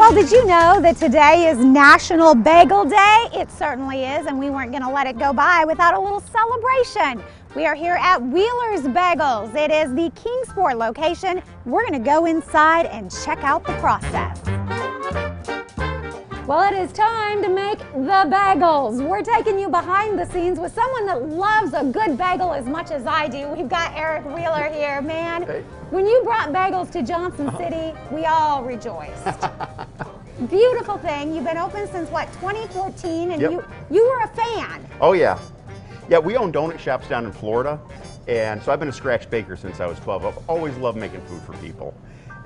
Well, did you know that today is National Bagel Day? It certainly is, and we weren't going to let it go by without a little celebration. We are here at Wheeler's Bagels. It is the Kingsport location. We're going to go inside and check out the process. Well, it is time to make the bagels. We're taking you behind the scenes with someone that loves a good bagel as much as I do. We've got Eric Wheeler here, man. Hey. When you brought bagels to Johnson City, we all rejoiced. Beautiful thing. You've been open since what, 2014, and Yep. you were a fan. Oh yeah. Yeah, we own donut shops down in Florida, and so I've been a scratch baker since I was 12. I've always loved making food for people.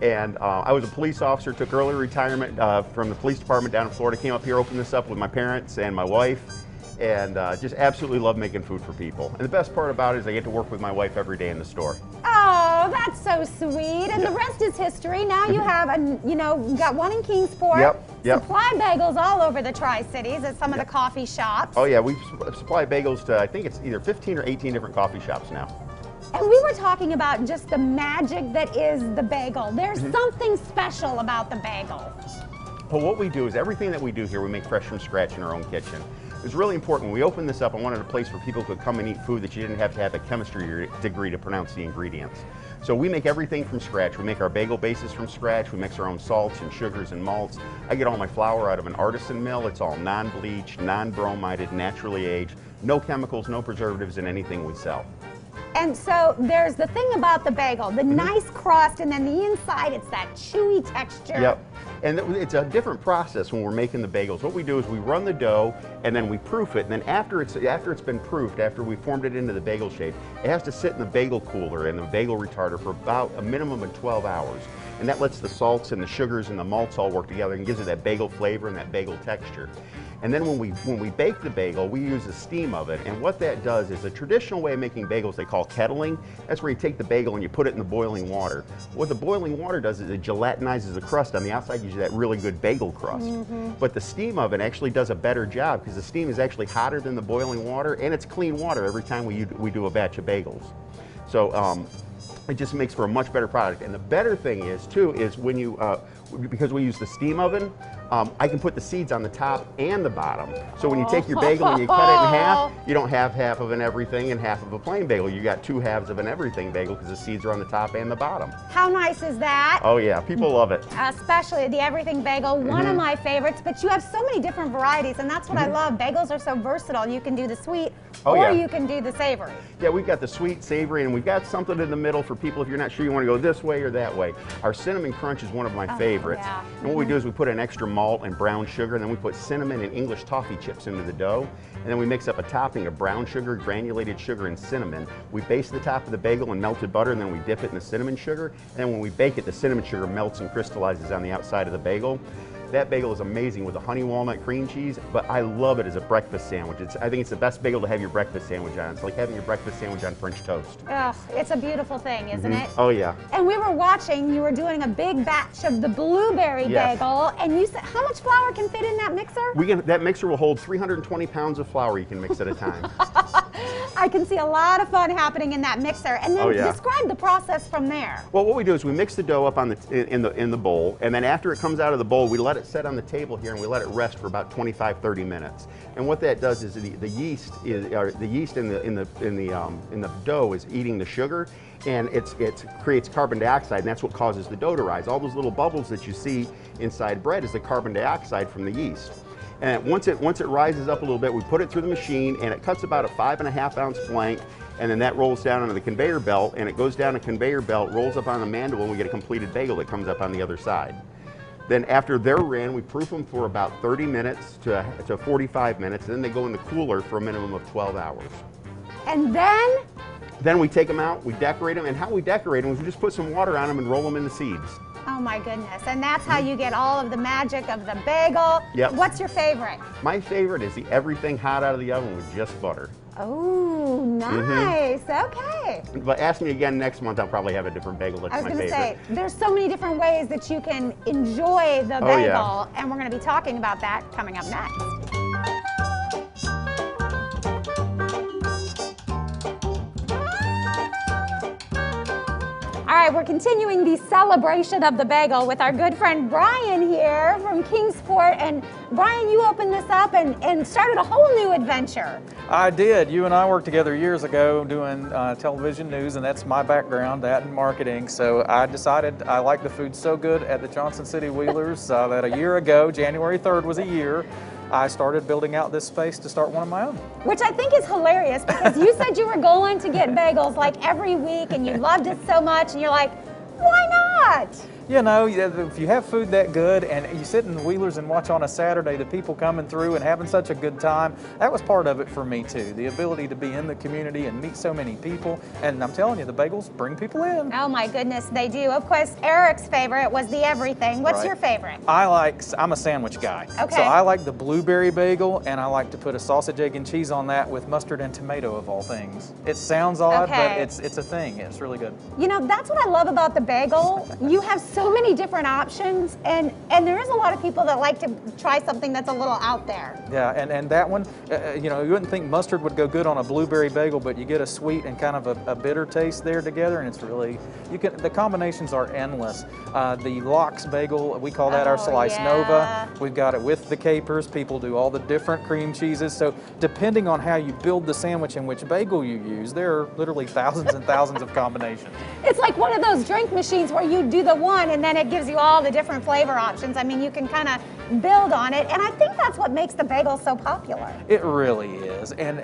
And I was a police officer, took early retirement from the police department down in Florida, came up here, opened this up with my parents and my wife, and just absolutely love making food for people. And the best part about it is I get to work with my wife every day in the store. Oh, that's so sweet. And Yep. the rest is history. Now you have, you got one in Kingsport. Yep. Supply bagels all over the Tri-Cities at some of the coffee shops. Oh yeah, we supply bagels to, I think it's either 15 or 18 different coffee shops now. And we were talking about just the magic that is the bagel. There's something special about the bagel. Well, what we do is everything that we do here, we make fresh from scratch in our own kitchen. It's really important. When we opened this up, I wanted a place where people could come and eat food that you didn't have to have a chemistry degree to pronounce the ingredients. So we make everything from scratch. We make our bagel bases from scratch. We mix our own salts and sugars and malts. I get all my flour out of an artisan mill. It's all non-bleached, non-bromided, naturally aged, no chemicals, no preservatives in anything we sell. And so there's the thing about the bagel, the nice crust, and then the inside, it's that chewy texture. Yep. And it's a different process when we're making the bagels. What we do is we run the dough and then we proof it. And then after it's been proofed, after we formed it into the bagel shape, it has to sit in the bagel cooler and the bagel retarder for about a minimum of 12 hours. And that lets the salts and the sugars and the malts all work together and gives it that bagel flavor and that bagel texture. And then when we bake the bagel, we use a steam oven. And what that does is a traditional way of making bagels they call kettling. That's where you take the bagel and you put it in the boiling water. What the boiling water does is it gelatinizes the crust. On the outside gives you that really good bagel crust. But the steam oven actually does a better job because the steam is actually hotter than the boiling water, and it's clean water every time we do a batch of bagels. So it just makes for a much better product. And the better thing is too, is when you, because we use the steam oven, I can put the seeds on the top and the bottom. So when you take your bagel and you cut it in half, you don't have half of an everything and half of a plain bagel. You got two halves of an everything bagel because the seeds are on the top and the bottom. How nice is that? Oh yeah, people love it. Especially the everything bagel, one of my favorites, but you have so many different varieties, and that's what I love. Bagels are so versatile. You can do the sweet, or you can do the savory. Yeah, we've got the sweet, savory, and we've got something in the middle for people if you're not sure you want to go this way or that way. Our cinnamon crunch is one of my favorites. Yeah. And what we do is we put an extra malt and brown sugar, and then we put cinnamon and English toffee chips into the dough, and then we mix up a topping of brown sugar, granulated sugar, and cinnamon. We base the top of the bagel in melted butter, and then we dip it in the cinnamon sugar, and then when we bake it, the cinnamon sugar melts and crystallizes on the outside of the bagel. That bagel is amazing with a honey walnut cream cheese, but I love it as a breakfast sandwich. I think it's the best bagel to have your breakfast sandwich on. It's like having your breakfast sandwich on French toast. Ugh, it's a beautiful thing, isn't it? Oh yeah. And we were watching, you were doing a big batch of the blueberry bagel, and you said, how much flour can fit in that mixer? That mixer will hold 320 pounds of flour you can mix at a time. I can see a lot of fun happening in that mixer. And then describe the process from there. Well, what we do is we mix the dough up in the bowl, and then after it comes out of the bowl, we let it set on the table here and we let it rest for about 25-30 minutes. And what that does is the yeast in the dough is eating the sugar, and it creates carbon dioxide, and that's what causes the dough to rise. All those little bubbles that you see inside bread is the carbon dioxide from the yeast. And once it rises up a little bit, we put it through the machine, and it cuts about a 5.5 ounce plank, and then that rolls down onto the conveyor belt, and it goes down a conveyor belt, rolls up on the mandible, and we get a completed bagel that comes up on the other side. Then after they're in, we proof them for about 30 minutes to 45 minutes, and then they go in the cooler for a minimum of 12 hours. And then? Then we take them out, we decorate them, and how we decorate them is we just put some water on them and roll them into seeds. Oh my goodness, and that's how you get all of the magic of the bagel. Yep. What's your favorite? My favorite is the everything hot out of the oven with just butter. Oh, nice, okay. But ask me again next month, I'll probably have a different bagel that's my favorite. I was going to say, there's so many different ways that you can enjoy the bagel, and we're going to be talking about that coming up next. All right, right, we're continuing the celebration of the bagel with our good friend Brian here from Kingsport. And Brian, you opened this up and started a whole new adventure. I did. You and I worked together years ago doing television news, and that's my background, that and marketing. So I decided I liked the food so good at the Johnson City Wheelers that a year ago, January 3rd was a year, I started building out this space to start one of my own. Which I think is hilarious because you said you were going to get bagels like every week and you loved it so much and you're like, why not? You know, if you have food that good and you sit in the Wheelers and watch on a Saturday the people coming through and having such a good time, that was part of it for me too. The ability to be in the community and meet so many people. And I'm telling you, the bagels bring people in. Oh my goodness, they do. Of course, Eric's favorite was the everything. What's your favorite? I'm a sandwich guy. Okay. So I like the blueberry bagel, and I like to put a sausage, egg, and cheese on that with mustard and tomato of all things. It sounds odd, but it's a thing. It's really good. You know, that's what I love about the bagel. You have so many different options, and there is a lot of people that like to try something that's a little out there. Yeah, and that one, you know, you wouldn't think mustard would go good on a blueberry bagel, but you get a sweet and kind of a bitter taste there together, and it's really, the combinations are endless. The lox bagel, we call that our Slice Nova. We've got it with the capers. People do all the different cream cheeses. So depending on how you build the sandwich and which bagel you use, there are literally thousands and thousands of combinations. It's like one of those drink machines where you do the one and then it gives you all the different flavor options. I mean, you can kind of build on it, and I think that's what makes the bagel so popular. It really is, and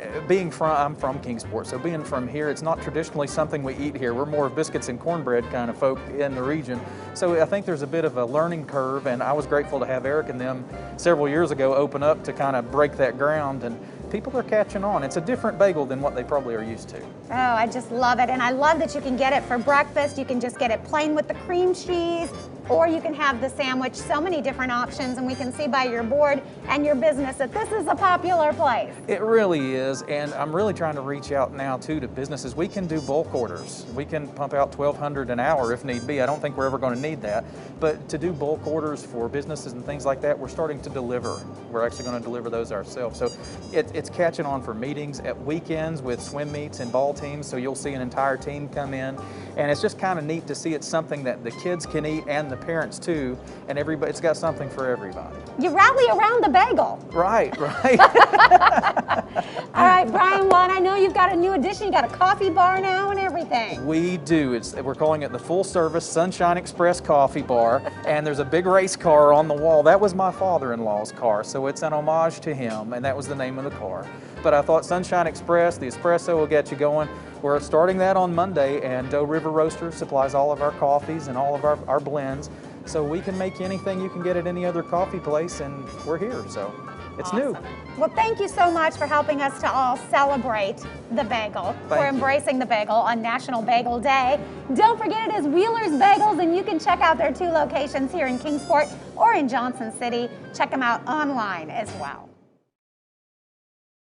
I'm from Kingsport, so being from here, it's not traditionally something we eat here. We're more biscuits and cornbread kind of folk in the region, so I think there's a bit of a learning curve, and I was grateful to have Eric and them several years ago open up to kind of break that ground, and people are catching on. It's a different bagel than what they probably are used to. Oh, I just love it, and I love that you can get it for breakfast. You can just get it plain with the cream cheese, or you can have the sandwich. So many different options, and we can see by your board and your business that this is a popular place. It really is, and I'm really trying to reach out now too to businesses. We can do bulk orders. We can pump out 1,200 an hour if need be. I don't think we're ever going to need that, but to do bulk orders for businesses and things like that, we're starting to deliver. We're actually going to deliver those ourselves. So it's catching on for meetings at weekends with swim meets and ball teams, so you'll see an entire team come in, and it's just kind of neat to see it's something that the kids can eat and the parents too, and everybody, it's got something for everybody. You rally around the bagel. Right. All right, Brian, well, I know you've got a new addition. You got a coffee bar now and everything. We do. We're calling it the Full Service Sunshine Express Coffee Bar, and there's a big race car on the wall. That was my father-in-law's car, so it's an homage to him, and that was the name of the car. But I thought Sunshine Express, the espresso will get you going. We're starting that on Monday, and Doe River Roaster supplies all of our coffees and all of our blends. So we can make anything you can get at any other coffee place, and we're here, so it's new. Well, thank you so much for helping us to all celebrate the bagel. We're embracing the bagel on National Bagel Day. Don't forget, it is Wheeler's Bagels, and you can check out their 2 locations here in Kingsport or in Johnson City. Check them out online as well.